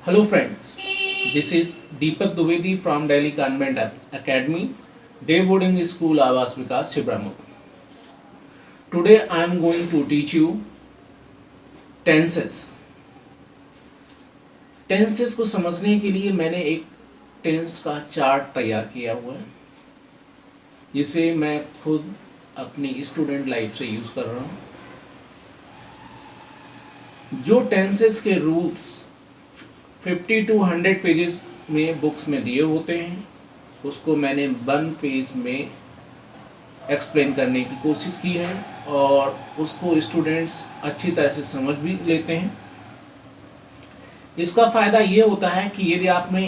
Hello friends, this is Deepak Dwivedi from Delhi Convent Academy, Day Boarding School Awas Vikas Chibramur. Today I am going to teach you tenses. Tenses को समझने के लिए मैंने एक tense का chart तैयार किया हुआ है जिसे मैं खुद अपनी स्टूडेंट लाइफ से यूज़ कर रहा हूँ। जो टेंसेस के रूल्स 50 to 100 पेजेस में बुक्स में दिए होते हैं उसको मैंने 1 पेज में एक्सप्लेन करने की कोशिश की है और उसको स्टूडेंट्स अच्छी तरह से समझ भी लेते हैं। इसका फ़ायदा ये होता है कि यदि आपने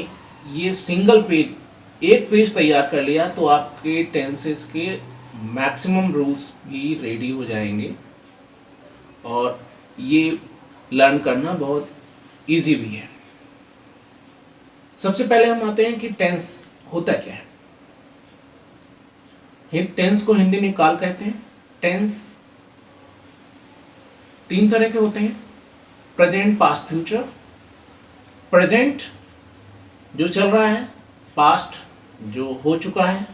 ये सिंगल पेज एक पेज तैयार कर लिया तो आपके टेंसेस के मैक्सिमम रूल्स भी रेडी हो जाएंगे और ये लर्न करना बहुत इजी भी है। सबसे पहले हम आते हैं कि टेंस होता क्या है। टेंस को हिंदी में काल कहते हैं। टेंस 3 तरह के होते हैं, प्रेजेंट, पास्ट, फ्यूचर। प्रेजेंट जो चल रहा है, पास्ट जो हो चुका है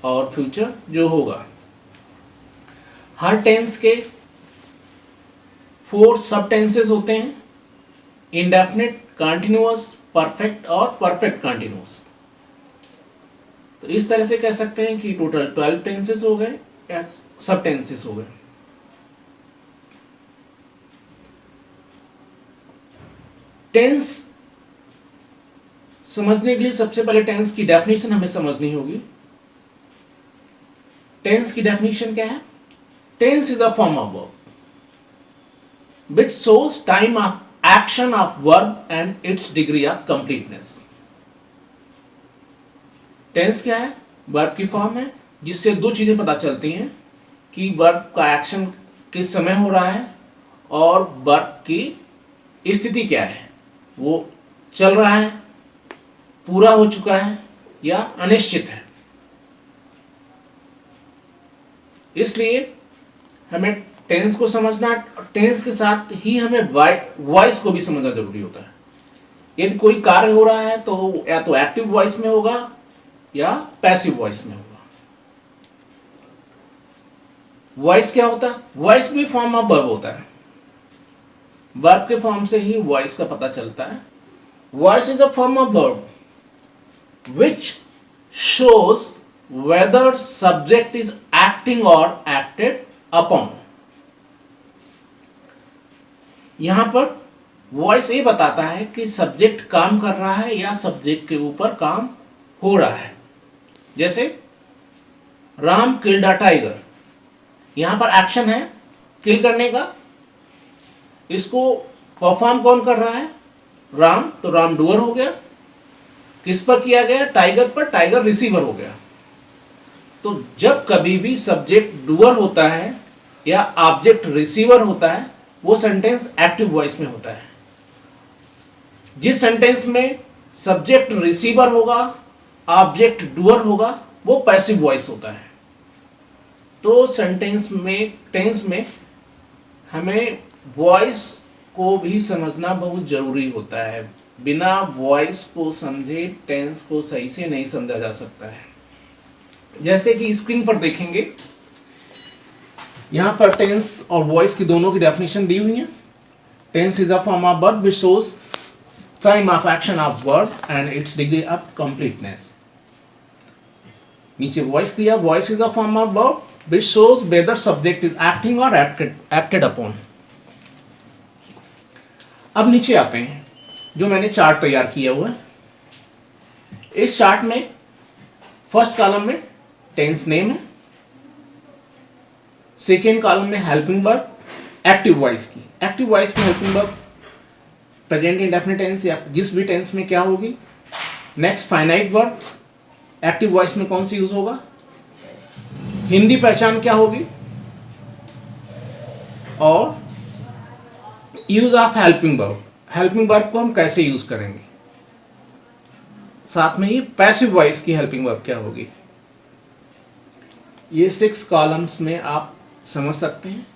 और फ्यूचर जो होगा। हर टेंस के 4 सब टेंसेस होते हैं, इंडेफिनिट, कंटिन्यूअस, परफेक्ट और परफेक्ट कंटिन्यूअस। तो इस तरह से कह सकते हैं कि टोटल 12 टेंसेस हो गए या सब टेंसेस हो गए। टेंस समझने के लिए सबसे पहले टेंस की डेफिनेशन हमें समझनी होगी। टेंस की डेफिनेशन क्या है? Tense is a form of verb which shows time of action of verb and its degree of completeness. Tense क्या है? वर्ब की फॉर्म है जिससे 2 चीजें पता चलती हैं कि वर्ब का एक्शन किस समय हो रहा है और वर्ब की स्थिति क्या है, वो चल रहा है, पूरा हो चुका है या अनिश्चित है। इसलिए हमें टेंस को समझना, टेंस के साथ ही हमें वॉइस को भी समझना जरूरी होता है। यदि कोई कार्य हो रहा है तो या तो एक्टिव वॉइस में होगा या पैसिव वॉइस में होगा। वॉइस क्या होता है? वॉइस भी फॉर्म ऑफ वर्ब होता है। वर्ब के फॉर्म से ही वॉइस का पता चलता है। Voice is a form of verb which shows whether subject is acting or acted upon. यहां पर वॉइस ये बताता है कि सब्जेक्ट काम कर रहा है या सब्जेक्ट के ऊपर काम हो रहा है। जैसे राम किल्ड अ टाइगर, यहां पर एक्शन है किल करने का। इसको परफॉर्म कौन कर रहा है? राम, तो राम डूअर हो गया। किस पर किया गया? टाइगर पर, टाइगर रिसीवर हो गया। तो जब कभी भी सब्जेक्ट डूअर होता है या ऑब्जेक्ट रिसीवर होता है वो सेंटेंस एक्टिव वॉइस में होता है। जिस सेंटेंस में सब्जेक्ट रिसीवर होगा, ऑब्जेक्ट डूअर होगा, वो पैसिव वॉइस होता है। तो टेंस में हमें वॉइस को भी समझना बहुत जरूरी होता है। बिना वॉइस को समझे टेंस को सही से नहीं समझा जा सकता है। जैसे कि स्क्रीन पर देखेंगे, यहां पर टेंस और वॉइस की दोनों की डेफिनेशन दी हुई है। Tense is a form of verb which shows time of action of verb and its degree of completeness. नीचे वॉइस दिया, voice is a form of verb which shows whether subject is acting और acted upon. अब नीचे आते हैं, जो मैंने chart तैयार किया हुआ है। इस चार्ट में फर्स्ट कॉलम में टेंस नेम है, सेकेंड कॉलम में हेल्पिंग वर्ब, एक्टिव वॉइस की helping verb present indefinite tense या जिस भी टेंस में क्या होगी। Next finite verb, active voice में कौन सी यूज होगा। हिंदी पहचान क्या होगी और use of helping verb, helping verb को हम कैसे यूज करेंगे। साथ में ही पैसिव वॉइस की हेल्पिंग वर्ब क्या होगी। ये 6 कॉलम्स में आप समझ सकते हैं।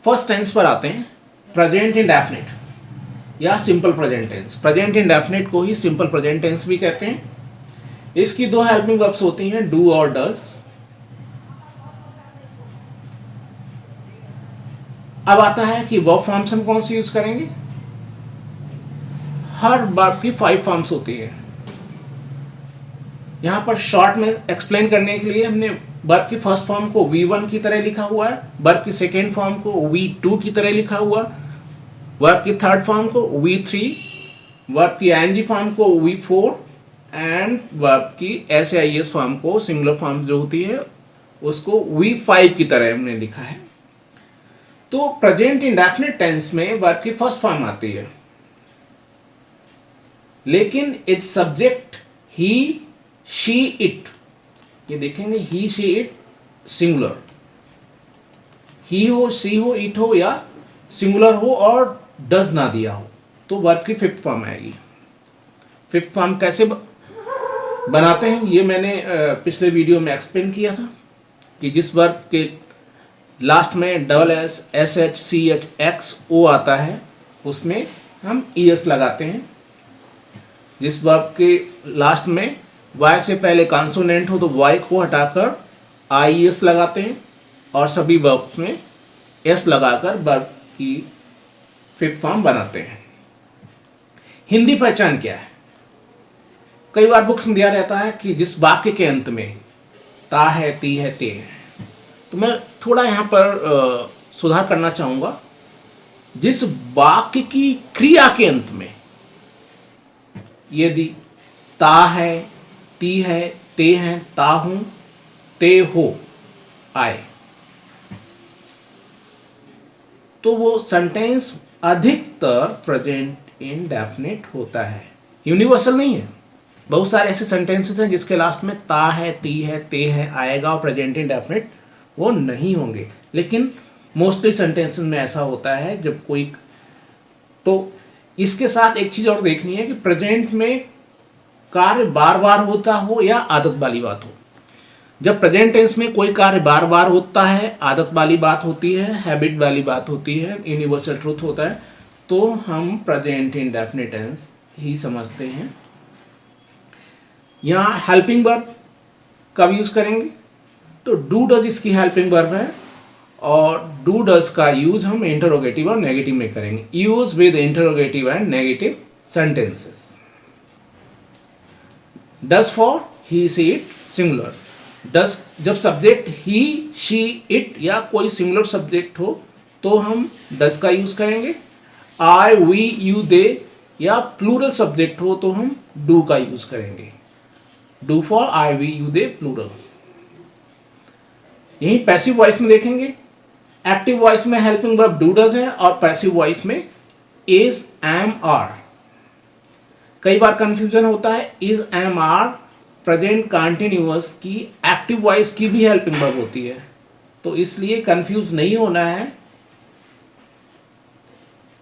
फर्स्ट टेंस पर आते हैं, प्रेजेंट इंडेफिनिट। या simple present tense. Present indefinite को ही सिंपल प्रेजेंट टेंस भी कहते हैं। इसकी दो हेल्पिंग वर्ब्स होती हैं, डू और डज। अब आता है कि वर्ब फॉर्म्स हम कौन सी यूज करेंगे। हर वर्ब की 5 फॉर्म्स होती है। यहां पर शॉर्ट में एक्सप्लेन करने के लिए हमने वर्ब की फर्स्ट फॉर्म को V1 की तरह लिखा हुआ है, वर्ब की सेकेंड फॉर्म को V2 की तरह लिखा हुआ, वर्ब की थर्ड फॉर्म को V3, वर्ब की ING फॉर्म को V4 एंड वर्ब की SAIS फॉर्म को, सिंगुलर फॉर्म जो होती है उसको V5 की तरह हमने लिखा है। तो प्रेजेंट इंडेफिनिट टेंस में वर्ब की फर्स्ट फॉर्म आती है, लेकिन it's subject he, she, it. ये देखेंगे ही, शी, इट सिंगुलर, ही हो, सी हो, इट हो या सिंगुलर हो और डज ना दिया हो तो वर्ब की फिफ्थ फॉर्म आएगी। फिफ्थ फॉर्म कैसे बनाते हैं ये मैंने पिछले वीडियो में एक्सप्लेन किया था कि जिस वर्ब के लास्ट में SS, SH, CH, X, O आता है उसमें हम ES लगाते हैं। जिस वर्ब के लास्ट में Y से पहले कॉन्सोनेंट हो तो Y को हटाकर IES लगाते हैं और सभी वर्ब्स में S लगाकर वर्ब की फिफ्थ फॉर्म बनाते हैं। हिंदी पहचान क्या है? कई बार बुक्स में दिया रहता है कि जिस वाक्य के अंत में ता है, ती है, ते है, तो मैं थोड़ा यहाँ पर सुधार करना चाहूंगा। जिस वाक्य की क्रिया के अंत में यदि ता है, ती है, ते हैं, ता हूं, ते हो आए, तो वो सेंटेंस अधिकतर प्रेजेंट इंडेफिनिट होता है। यूनिवर्सल नहीं है। बहुत सारे ऐसे सेंटेंसेस हैं जिसके लास्ट में ता है, ती है, ते है आएगा और प्रेजेंट इंडेफिनिट वो नहीं होंगे, लेकिन मोस्टली सेंटेंसेस में ऐसा होता है जब कोई। तो इसके साथ एक चीज और देखनी है कि प्रेजेंट में कार्य बार बार होता हो या आदत वाली बात हो। जब प्रेजेंट टेंस में कोई कार्य बार बार होता है, आदत वाली बात होती है, हैबिट वाली बात होती है, यूनिवर्सल ट्रूथ होता है, तो हम प्रेजेंट इंडेफिनिट टेंस ही समझते हैं। यहां हेल्पिंग वर्ब कब यूज करेंगे तो डू डज इसकी हेल्पिंग वर्ब है और डू डज का यूज हम इंटरोगेटिव और नेगेटिव में करेंगे। Use with interrogative and negative sentences. Does for he, she, it singular. Does जब सब्जेक्ट ही, शी, इट या कोई सिंगुलर सब्जेक्ट हो तो हम डज का यूज करेंगे। आई, वी, यू, दे या प्लूरल सब्जेक्ट हो तो हम डू का यूज करेंगे। Do for I, we, you, they plural. यही पैसिव वॉइस में देखेंगे। एक्टिव वॉइस में हेल्पिंग वर्ब डू डज है और पैसिव वॉइस में इज, एम, आर। कई बार कंफ्यूजन होता है, is, am, are present continuous की एक्टिव वॉइस की भी हेल्पिंग वर्ब होती है, तो इसलिए कंफ्यूज नहीं होना है।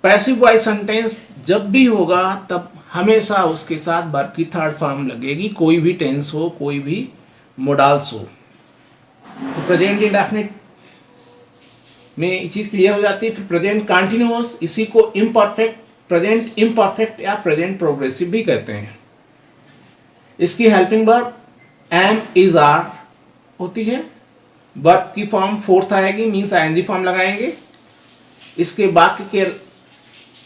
पैसिव वॉइस सेंटेंस जब भी होगा तब हमेशा उसके साथ वर्ब की थर्ड फॉर्म लगेगी, कोई भी टेंस हो, कोई भी मोडाल्स हो। तो प्रेजेंट इंडेफिनिट में ये चीज क्लियर हो जाती है। फिर प्रेजेंट कंटिन्यूअस, इसी को इम्परफेक्ट, प्रेजेंट इम्परफेक्ट या प्रेजेंट प्रोग्रेसिव भी कहते हैं। इसकी helping verb am, is, are होती है। वर्ब की फॉर्म फोर्थ आएगी, मीन्स ING फॉर्म लगाएंगे। इसके वाक्य के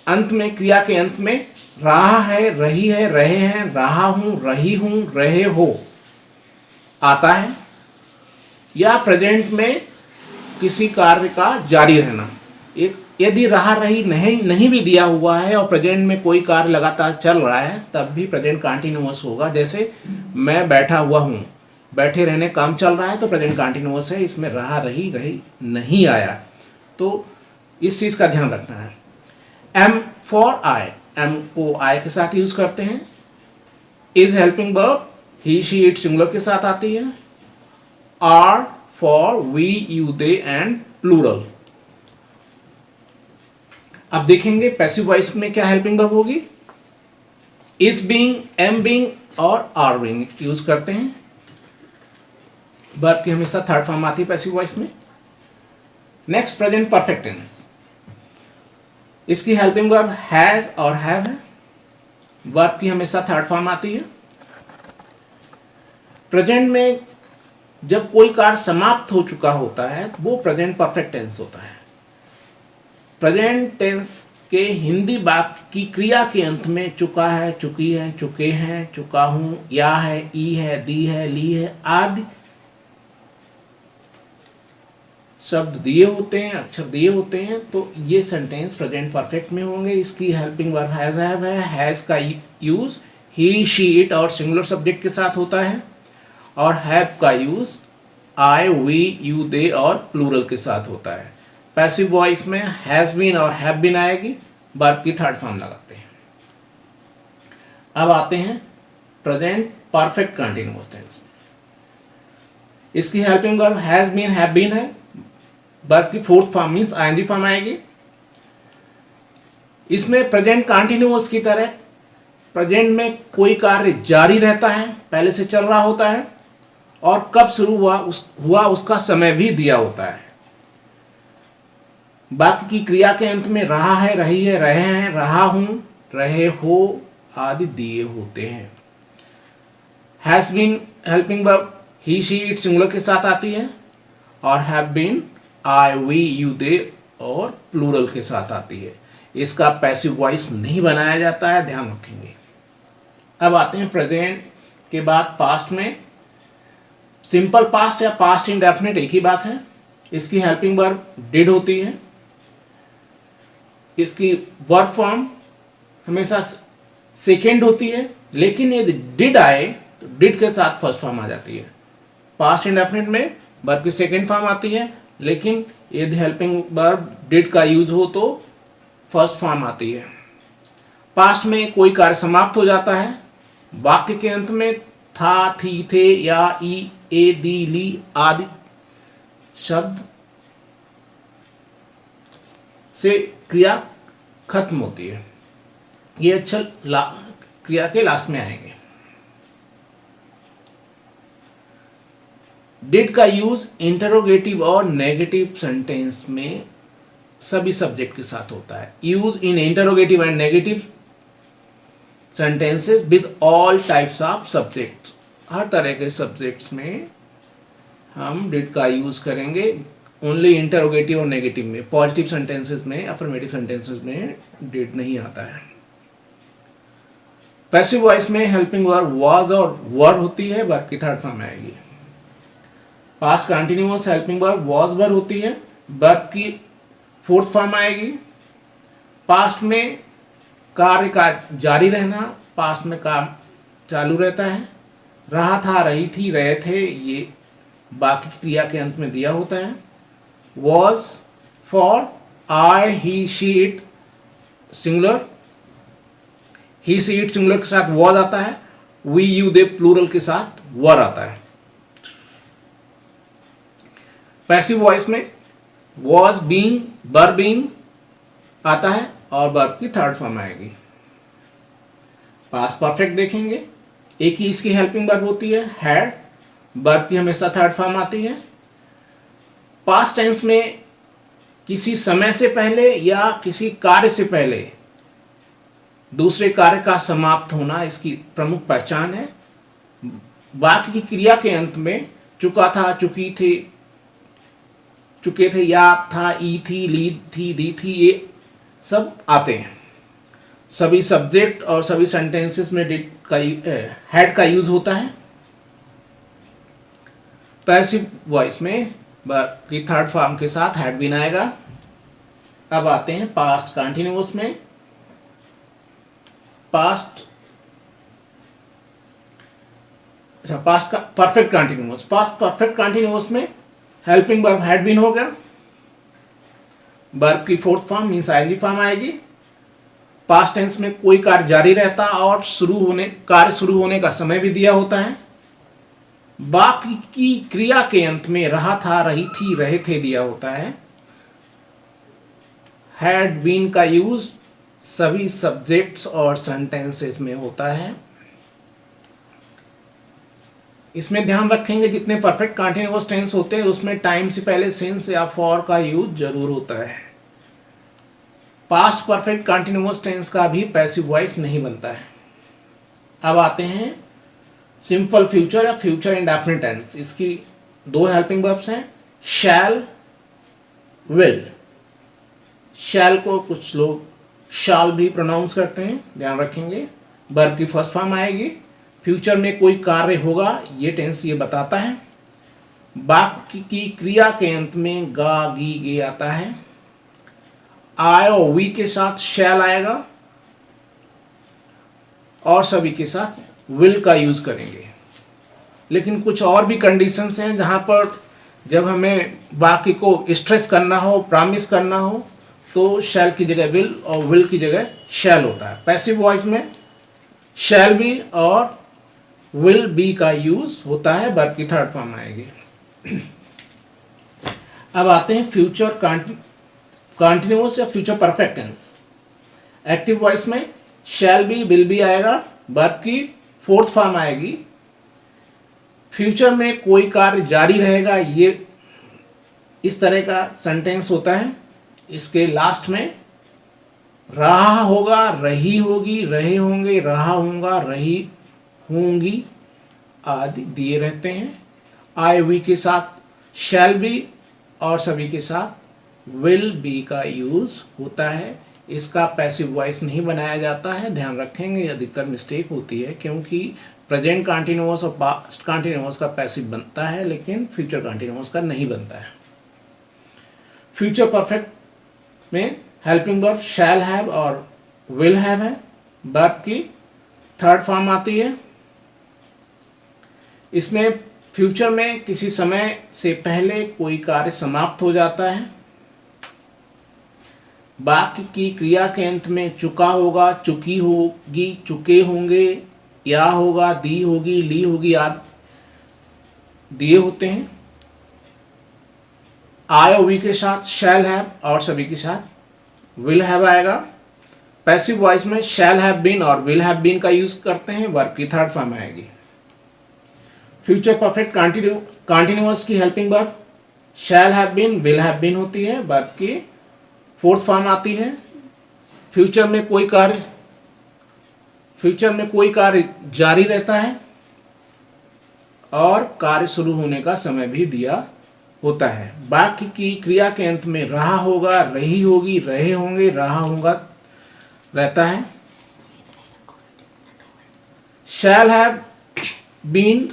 अंत में, क्रिया के अंत में रहा है, रही है, रहे हैं, रहा हूं, रही हूं, रहे हो आता है, या प्रेजेंट में किसी कार्य का जारी रहना। एक यदि रहा, रही नहीं भी दिया हुआ है और प्रेजेंट में कोई कार्य लगातार चल रहा है तब भी प्रेजेंट कंटिन्यूअस होगा। जैसे मैं बैठा हुआ हूं, बैठे रहने काम चल रहा है तो प्रेजेंट कंटिन्यूअस है, इसमें रहा, रही नहीं आया, तो इस चीज का ध्यान रखना है। एम फॉर आई, एम को आई के साथ यूज करते हैं। Is helping verb he, she, it singular के साथ आती है। Are for we, you, they and plural. अब देखेंगे पैसिव वॉइस में क्या हेल्पिंग वर्ब होगी। इज बीइंग, एम बीइंग और आर बीइंग यूज करते हैं। वर्ब की हमेशा थर्ड फॉर्म आती है पैसिव वॉइस में। Next present perfect tense. इसकी हेल्पिंग वर्ब हैज और हैव है। वर्ब की हमेशा थर्ड फॉर्म आती है। प्रेजेंट में जब कोई कार्य समाप्त हो चुका होता है वो प्रेजेंट परफेक्ट टेंस होता है। प्रेजेंट टेंस के हिंदी वाक्य की क्रिया के अंत में चुका है, चुकी है, चुके हैं, चुका हूं, या है, ई है, दी है, ली है आदि शब्द दिए होते हैं, अक्षर दिए होते हैं, तो ये सेंटेंस प्रेजेंट परफेक्ट में होंगे। इसकी हेल्पिंग वर्ब हैज हैव है। हैज का यूज ही, शी, इट और सिंगुलर सब्जेक्ट के साथ होता है, और हैव का use I, we, you, they और प्लूरल के साथ होता है। पैसिव वॉइस में हैज बीन और हैव बीन आएगी, वर्ब की थर्ड फॉर्म लगाते हैं। अब आते हैं प्रेजेंट परफेक्ट कंटीन्यूअस टेंस में। इसकी helping verb has been, have been है। वर्ब की fourth form means ING form आएगी। इसमें प्रेजेंट कंटीन्यूअस की तरह प्रेजेंट में कोई कार्य जारी रहता है, पहले से चल रहा होता है, और कब शुरू हुआ उसका समय भी दिया होता है। वाक्य की क्रिया के अंत में रहा है, रही है, रहे हैं, रहा हूं, रहे हो आदि दिए होते हैं। Has been helping verb he, she, it singular के साथ आती है, और have been I, we, you, they और प्लूरल के साथ आती है। इसका पैसिव वॉइस नहीं बनाया जाता है, ध्यान रखेंगे। अब आते हैं प्रेजेंट के बाद पास्ट में। सिंपल पास्ट या पास्ट इंडेफिनिट एक ही बात है। इसकी हेल्पिंग वर्ब डिड होती है। इसकी वर्ब फॉर्म हमेशा सेकेंड होती है, लेकिन यदि डिड आए तो डिड के साथ फर्स्ट फॉर्म आ जाती है। पास्ट इंडेफिनिट में वर्ब की सेकेंड फॉर्म आती है, लेकिन यदि हेल्पिंग वर्ब डिड का यूज हो तो फर्स्ट फॉर्म आती है। पास्ट में कोई कार्य समाप्त हो जाता है, वाक्य के अंत में था, थी, थे या ई, ए, दी, ली आदि शब्द से क्रिया खत्म होती है। ये अच्छा क्रिया के लास्ट में आएंगे। डिड का यूज इंटरोगेटिव और नेगेटिव सेंटेंस में सभी सब्जेक्ट के साथ होता है। Use in interrogative and negative sentences with all types of subject. हर तरह के सब्जेक्ट्स में हम डिड का यूज करेंगे। ओनली इंटरोगेटिव और नेगेटिव में, पॉजिटिव सेंटेंसेस में, अफर्मेटिव सेंटेंसेस में डिड नहीं आता है। पैसिव वॉइस में हेल्पिंग वर्ब वाज और वर्ब होती है, वर्ब की थर्ड फॉर्म आएगी। Past continuous helping verb was verb होती है, वर्ब की फोर्थ फॉर्म आएगी। पास्ट में कार्य का जारी रहना, पास्ट में काम चालू रहता है। रहा था, रही थी, रहे थे, ये बाकी क्रिया के अंत में दिया होता है। Was for I, he, she, it singular, he, she, it singular के साथ वॉज आता है। वी, यू, दे प्लूरल के साथ वर आता है। पैसिव वॉइस में वॉज, बीइंग, वर बीइंग आता है और वर्ब की थर्ड फॉर्म आएगी। पास्ट परफेक्ट देखेंगे, एक ही इसकी हेल्पिंग वर्ब होती है हैड, वर्ब की हमेशा थर्ड फॉर्म आती है। पास्ट टेंस में किसी समय से पहले या किसी कार्य से पहले दूसरे कार्य का समाप्त होना इसकी प्रमुख पहचान है। वाक्य की क्रिया के अंत में चुका था, चुकी थी, चुके थे, या था, ई थी, ली थी, दी थी, ये सब आते हैं। सभी सब्जेक्ट और सभी सेंटेंसेस में डिड का हैड का यूज होता है। पैसिव वॉइस में वर्ब की थर्ड फॉर्म के साथ हैड बीन आएगा। अब आते हैं पास्ट कंटिन्यूअस में। Past perfect continuous. Past perfect continuous में हेल्पिंग वर्ब हैड बीन हो गया, वर्ब की fourth form means ING form आएगी। पास्ट टेंस में कोई कार्य जारी रहता और कार्य शुरू होने का समय भी दिया होता है। बाकी की क्रिया के अंत में रहा था, रही थी, रहे थे दिया होता है। हैड बीन का यूज सभी सब्जेक्ट्स और सेंटेंसेस में होता है। इसमें ध्यान रखेंगे जितने परफेक्ट कंटीन्यूअस टेंस होते हैं उसमें टाइम से पहले सिंस या फॉर का यूज जरूर होता है। पास्ट परफेक्ट कंटिन्यूअस टेंस का भी पैसिव वॉइस नहीं बनता है। अब आते हैं सिंपल फ्यूचर या फ्यूचर इंडेफिनिट टेंस। इसकी दो हेल्पिंग वर्ब्स हैं, शैल, विल। शैल को कुछ लोग शाल भी प्रोनाउंस करते हैं, ध्यान रखेंगे। वर्ब की फर्स्ट फॉर्म आएगी। फ्यूचर में कोई कार्य होगा, ये टेंस ये बताता है। वाक्य की क्रिया के अंत में गा, गी, गे आता है। आई और वी के साथ शैल आएगा और सभी के साथ विल का यूज करेंगे। लेकिन कुछ और भी कंडीशंस हैं जहां पर जब हमें वाक्य को स्ट्रेस करना हो, प्रॉमिस करना हो, तो शैल की जगह विल और विल की जगह शैल होता है। पैसिव वॉइस में शैल बी और विल बी का यूज होता है, वर्ब की थर्ड फॉर्म आएगी। अब आते हैं फ्यूचर कंटिन्यूअस या future perfect tense. Active voice में शैल बी, विल बी आएगा, वर्ब की फोर्थ फॉर्म आएगी। फ्यूचर में कोई कार्य जारी रहेगा, ये इस तरह का सेंटेंस होता है। इसके लास्ट में रहा होगा, रही होगी, रहे होंगे, रहा होगा, रही होंगी आदि दिए रहते हैं। आई वी के साथ शैल बी और सभी के साथ विल बी का यूज होता है। इसका पैसिव वॉइस नहीं बनाया जाता है, ध्यान रखेंगे। अधिकतर मिस्टेक होती है क्योंकि प्रेजेंट कंटिन्यूअस और पास्ट कंटिन्यूअस का पैसिव बनता है लेकिन फ्यूचर कंटिन्यूअस का नहीं बनता है। फ्यूचर परफेक्ट में हेल्पिंग वर्ब शैल हैव और विल हैव है, वर्ब की थर्ड फॉर्म आती है। इसमें फ्यूचर में किसी समय से पहले कोई कार्य समाप्त हो जाता है। वाक्य की क्रिया के अंत में चुका होगा, चुकी होगी, चुके होंगे, या होगा, दी होगी, ली होगी आदि दिए होते हैं। आई और वी के साथ शैल हैव और सभी के साथ विल हैव आएगा। पैसिव वॉइस में शैल हैव बीन और विल हैव बीन का यूज करते हैं, वर्ब की थर्ड फॉर्म आएगी। फ्यूचर परफेक्ट कंटिन्यूअस की helping verb shall have been, will have been होती है, वर्ब की फोर्थ फॉर्म आती है। फ्यूचर में कोई कार्य जारी रहता है और कार्य शुरू होने का समय भी दिया होता है। वाक्य की क्रिया के अंत में रहा होगा, रही होगी, रहे होंगे, रहा होगा रहता है। शैल हैव बीन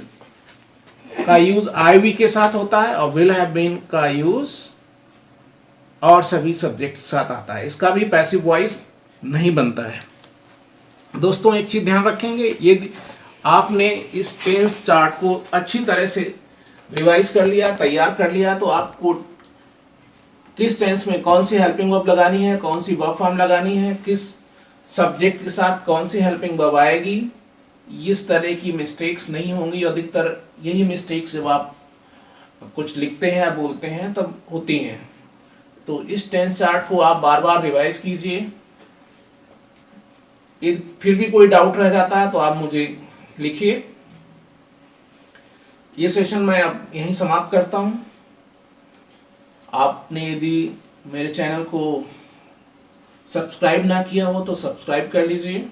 का यूज आई वी के साथ होता है और विल हैव बीन का यूज और सभी सब्जेक्ट साथ आता है। इसका भी पैसिव वॉइस नहीं बनता है। दोस्तों एक चीज ध्यान रखेंगे, यदि आपने इस टेंस चार्ट को अच्छी तरह से रिवाइज कर लिया, तैयार कर लिया, तो आपको किस टेंस में कौन सी हेल्पिंग वर्ब लगानी है, कौन सी वर्ब फॉर्म लगानी है, किस सब्जेक्ट के साथ कौन सी हेल्पिंग वर्ब आएगी, इस तरह की मिस्टेक्स नहीं होंगी। अधिकतर यही मिस्टेक्स जब आप कुछ लिखते हैं या बोलते हैं तब होती हैं। तो इस टेंस चार्ट को आप बार बार रिवाइज कीजिए। फिर भी कोई डाउट रह जाता है तो आप मुझे लिखिए। ये सेशन मैं अब यहीं समाप्त करता हूं। आपने यदि मेरे चैनल को सब्सक्राइब ना किया हो तो सब्सक्राइब कर लीजिए।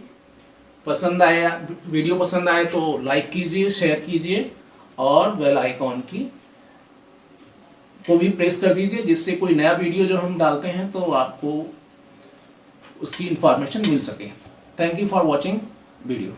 वीडियो पसंद आए तो लाइक कीजिए, शेयर कीजिए और बेल आइकॉन को भी प्रेस कर दीजिए, जिससे कोई नया वीडियो जो हम डालते हैं तो आपको उसकी इंफॉर्मेशन मिल सके। Thank you for watching video.